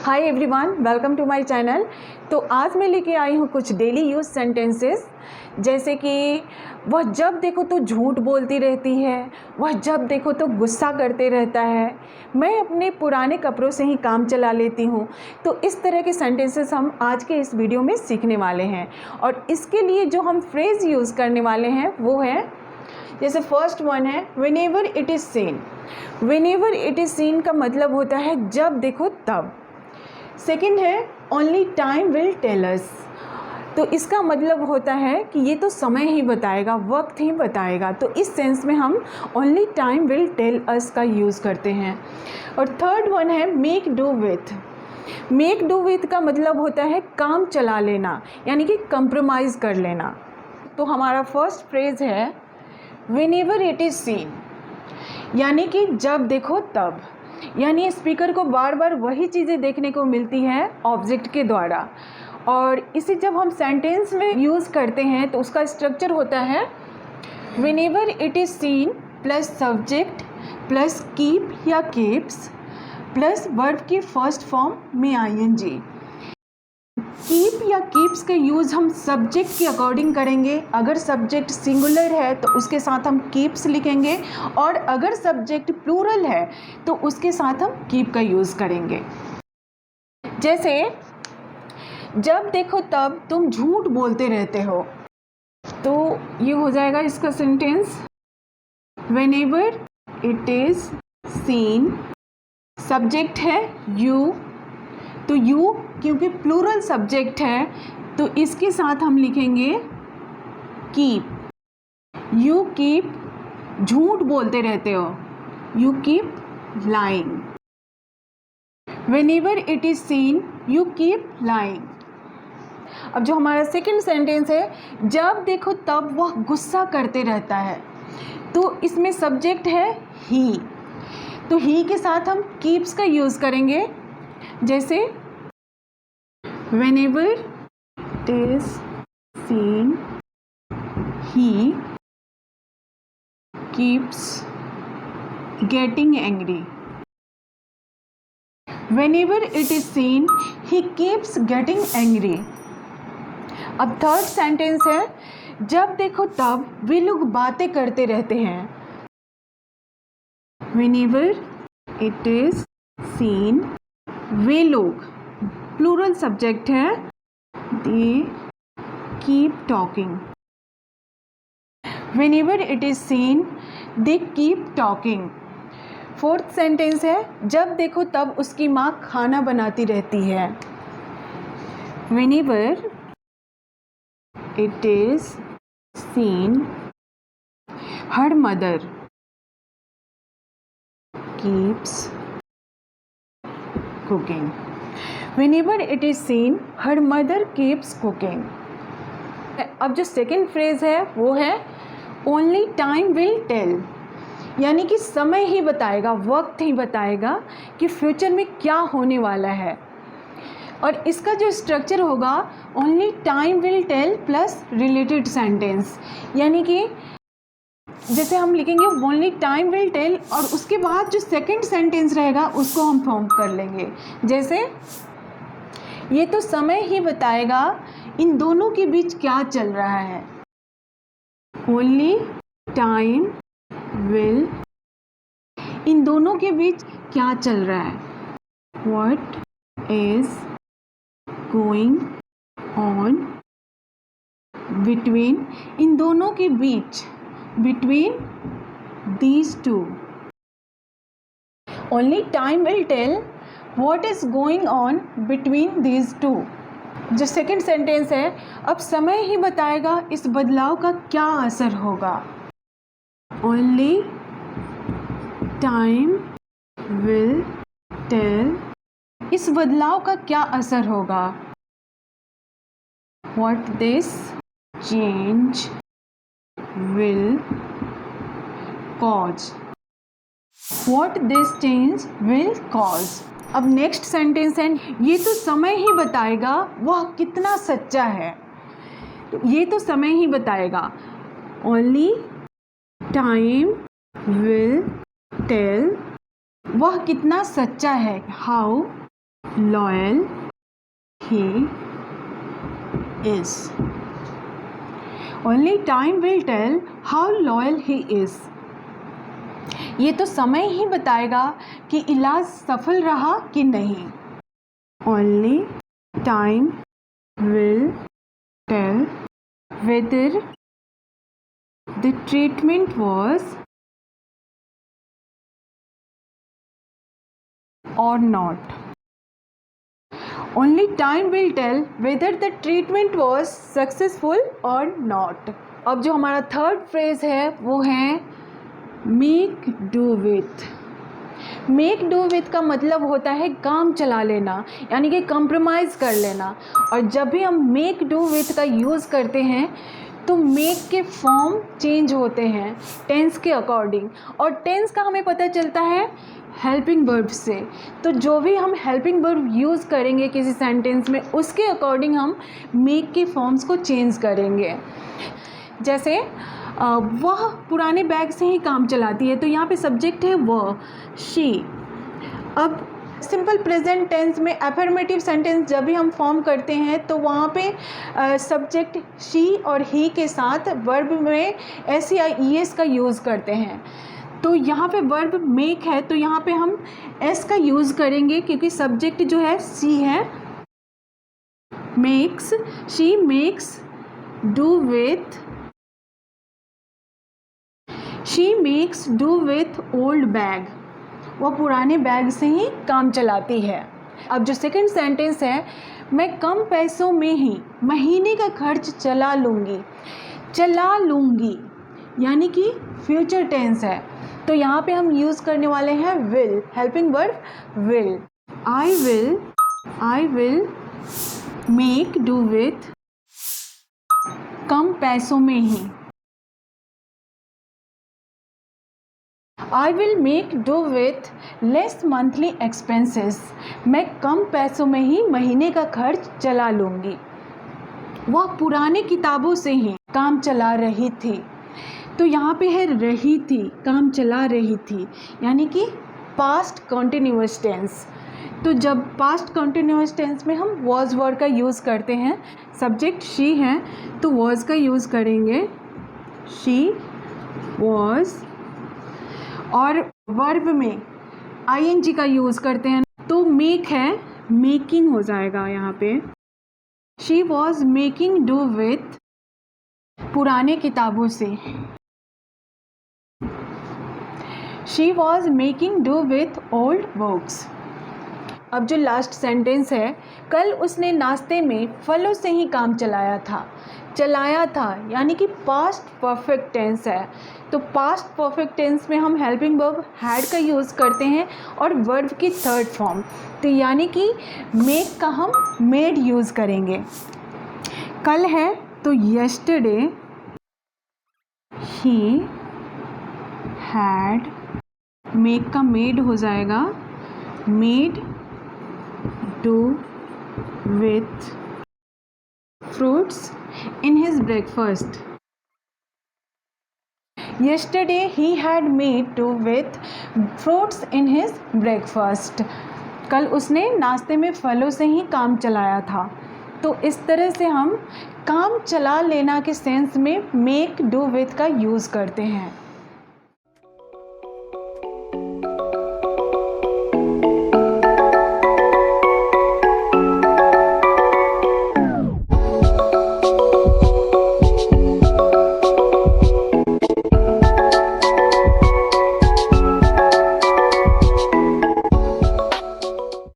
Hi everyone, welcome to my channel. तो आज मैं लेके आई हूँ कुछ डेली यूज सेंटेंसेस, जैसे कि वह जब देखो तो झूठ बोलती रहती है, वह जब देखो तो गुस्सा करते रहता है, मैं अपने पुराने कपड़ों से ही काम चला लेती हूँ। तो इस तरह के सेंटेंसेस हम आज के इस वीडियो में सीखने वाले हैं। और इसके लिए जो हम फ्रेज़ यूज़ करने वाले हैं वो है, जैसे फर्स्ट वन है whenever it is seen. Whenever it is seen का मतलब होता है जब देखो तब। सेकंड है only time will tell us. तो इसका मतलब होता है कि ये तो समय ही बताएगा, वक्त ही बताएगा। तो इस सेंस में हम only time will tell us का यूज़ करते हैं। और थर्ड वन है make do with. Make do with का मतलब होता है काम चला लेना, यानी कि कंप्रोमाइज़ कर लेना। तो हमारा फर्स्ट फ्रेज़ है व्हेनेवर इट इज़ सीन, यानी कि जब देखो तब। यानी स्पीकर को बार बार वही चीज़ें देखने को मिलती हैं ऑब्जेक्ट के द्वारा, और इसे जब हम सेंटेंस में यूज़ करते हैं तो उसका स्ट्रक्चर होता है whenever it is scene plus subject plus keep या कीप्स प्लस वर्ब की फर्स्ट फॉर्म में आईएनजी। कीप या कीप्स के यूज़ हम सब्जेक्ट के अकॉर्डिंग करेंगे। अगर सब्जेक्ट सिंगुलर है तो उसके साथ हम कीप्स लिखेंगे, और अगर सब्जेक्ट प्लूरल है तो उसके साथ हम कीप का यूज़ करेंगे। जैसे जब देखो तब तुम झूठ बोलते रहते हो, तो ये हो जाएगा इसका sentence whenever it is scene. Subject है यू, तो यू क्योंकि प्लूरल सब्जेक्ट है तो इसके साथ हम लिखेंगे कीप। यू कीप झूठ बोलते रहते हो, you keep lying. Whenever it is seen you keep lying. अब जो हमारा सेकंड सेंटेंस है जब देखो तब वह गुस्सा करते रहता है, तो इसमें सब्जेक्ट है ही, तो ही के साथ हम कीप्स का यूज़ करेंगे। जैसे whenever it is seen he keeps getting angry. Whenever it is seen he keeps getting angry. अब थर्ड सेंटेंस है जब देखो तब वे लोग बातें करते रहते हैं। Whenever it is seen वे लोग प्लूरल सब्जेक्ट है, they keep talking. Whenever it is scene they keep talking. Fourth sentence है जब देखो तब उसकी माँ खाना बनाती रहती है। Whenever it is scene her mother keeps cooking. Whenever it is seen, her mother keeps cooking. अब जो सेकेंड फ्रेज है वो है only time will tell, यानी कि समय ही बताएगा, वक्त ही बताएगा कि फ्यूचर में क्या होने वाला है। और इसका जो स्ट्रक्चर होगा only time will tell plus related sentence, यानी कि जैसे हम लिखेंगे ओनली टाइम विल टेल और उसके बाद जो सेकंड सेंटेंस रहेगा उसको हम फॉर्म कर लेंगे। जैसे ये तो समय ही बताएगा इन दोनों के बीच क्या चल रहा है। ओनली टाइम विल, इन दोनों के बीच क्या चल रहा है। What is going on between, इन दोनों के बीच, between these two. Only time will tell what is going on between these two. जो सेकंड सेंटेंस है अब समय ही बताएगा इस बदलाव का क्या असर होगा। Only time will tell इस बदलाव का क्या असर होगा। What this change will cause, what this change will cause. अब नेक्स्ट सेंटेंस है ये तो समय ही बताएगा वह कितना सच्चा है। तो ये तो समय ही बताएगा, ओनली टाइम विल टेल वह कितना सच्चा है, how loyal he is. Only time will tell how loyal he is. ये तो समय ही बताएगा कि इलाज सफल रहा कि नहीं. Only time will tell whether the treatment was or not. Only time will tell whether the treatment was successful or not. अब जो हमारा थर्ड फ्रेज है वो है make do with. Make do with का मतलब होता है काम चला लेना, यानी कि कंप्रोमाइज़ कर लेना. और जब भी हम मेक डू विथ का यूज़ करते हैं तो मेक के फॉर्म चेंज होते हैं टेंस के अकॉर्डिंग. और टेंस का हमें पता चलता है हेल्पिंग वर्ब से. तो जो भी हम हेल्पिंग वर्ब यूज़ करेंगे किसी सेंटेंस में, उसके अकॉर्डिंग हम मेक के फॉर्म्स को चेंज करेंगे. जैसे वह पुराने बैग से ही काम चलाती है, तो यहाँ पे सब्जेक्ट है वह, शी. अब सिंपल प्रेजेंट टेंस में एफर्मेटिव सेंटेंस जब भी हम फॉर्म करते हैं तो वहाँ पे सब्जेक्ट शी और ही के साथ वर्ब में एस या ई एस का यूज़ करते हैं. तो यहाँ पे वर्ब मेक है, तो यहाँ पे हम एस का यूज़ करेंगे क्योंकि सब्जेक्ट जो है सी है. Makes, she makes do with, she makes do with old bag. वह पुराने बैग से ही काम चलाती है. अब जो सेकंड सेंटेंस है, मैं कम पैसों में ही महीने का खर्च चला लूँगी. चला लूँगी यानी कि फ्यूचर टेंस है, तो यहाँ पे हम यूज़ करने वाले हैं will, helping verb will. I will make do with कम पैसों में ही. I will make do with less monthly expenses. मैं कम पैसों में ही महीने का खर्च चला लूँगी. वह पुराने किताबों से ही काम चला रही थी. तो यहाँ पे है रही थी, काम चला रही थी, यानी कि पास्ट कंटिन्यूअस टेंस. तो जब पास्ट कंटिन्यूअस टेंस में हम was वर्ड का यूज़ करते हैं, सब्जेक्ट शी है तो was का यूज़ करेंगे, शी was. और वर्ब में ing का यूज़ करते हैं तो मेक है, मेकिंग हो जाएगा यहाँ पे. She was making do with पुराने किताबों से. She was making do with old books. अब जो लास्ट सेंटेंस है, कल उसने नाश्ते में फलों से ही काम चलाया था. चलाया था यानी कि पास्ट परफेक्ट टेंस है, तो पास्ट परफेक्ट टेंस में हम हेल्पिंग वर्ब हैड का यूज़ करते हैं और वर्ब की थर्ड फॉर्म, तो यानी कि मेक का हम मेड यूज़ करेंगे. कल है तो यस्टरडे ही हैड, मेक का मेड हो जाएगा, made do with fruits in his breakfast. Yesterday he had made do with fruits in his breakfast. कल उसने नाश्ते में फलों से ही काम चलाया था. तो इस तरह से हम काम चला लेना के सेंस में मेक डू विथ का यूज़ करते हैं.